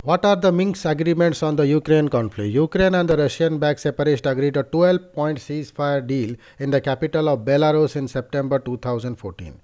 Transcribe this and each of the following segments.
What are the Minsk agreements on the Ukraine conflict? Ukraine and the Russian-backed separatists agreed a 12-point ceasefire deal in the capital of Belarus in September 2014.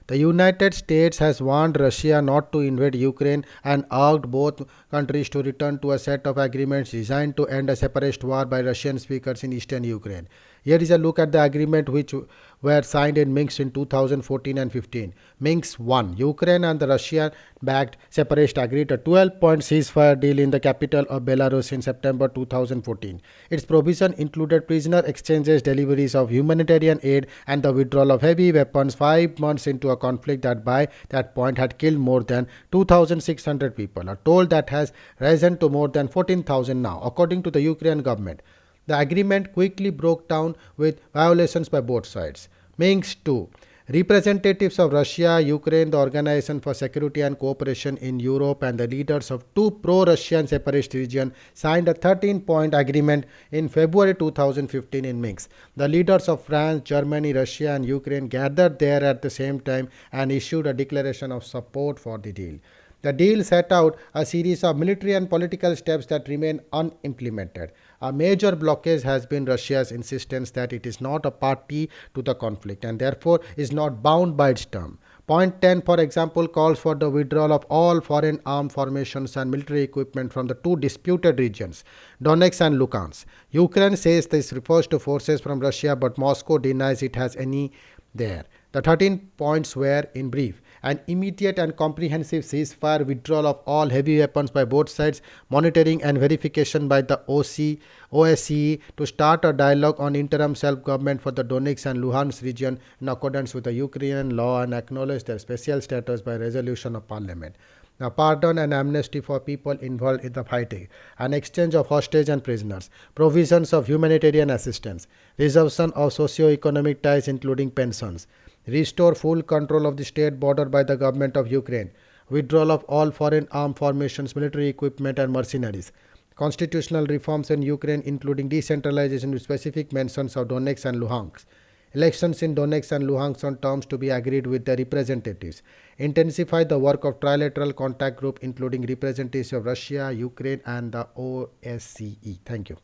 The United States has warned Russia not to invade Ukraine and urged both countries to return to a set of agreements designed to end a separatist war by Russian speakers in eastern Ukraine. Here is a look at the agreement which were signed in Minsk in 2014 and 15. Minsk 1. Ukraine and the Russia-backed separatists agreed a 12-point ceasefire deal in the capital of Belarus in September 2014. Its provision included prisoner exchanges, deliveries of humanitarian aid, and the withdrawal of heavy weapons 5 months into a conflict that by that point had killed more than 2,600 people, a toll that has risen to more than 14,000 now, according to the Ukrainian government. The agreement quickly broke down with violations by both sides. Minsk 2. Representatives of Russia, Ukraine, the Organization for Security and Cooperation in Europe, and the leaders of two pro-Russian separatist regions signed a 13-point agreement in February 2015 in Minsk. The leaders of France, Germany, Russia, and Ukraine gathered there at the same time and issued a declaration of support for the deal. The deal set out a series of military and political steps that remain unimplemented. A major blockage has been Russia's insistence that it is not a party to the conflict and therefore is not bound by its term. Point 10, for example, calls for the withdrawal of all foreign armed formations and military equipment from the two disputed regions, Donetsk and Luhansk. Ukraine says this refers to forces from Russia, but Moscow denies it has any there. The 13 points were, in brief, an immediate and comprehensive ceasefire, withdrawal of all heavy weapons by both sides, monitoring and verification by the OSCE to start a dialogue on interim self-government for the Donetsk and Luhansk region in accordance with the Ukrainian law and acknowledge their special status by resolution of parliament. A pardon and amnesty for people involved in the fighting, an exchange of hostage and prisoners, provisions of humanitarian assistance, resumption of socio-economic ties including pensions, restore full control of the state border by the government of Ukraine, withdrawal of all foreign armed formations, military equipment and mercenaries, constitutional reforms in Ukraine including decentralization with specific mentions of Donetsk and Luhansk, elections in Donetsk and Luhansk on terms to be agreed with the representatives, intensify the work of trilateral contact group including representatives of Russia, Ukraine and the OSCE. Thank you.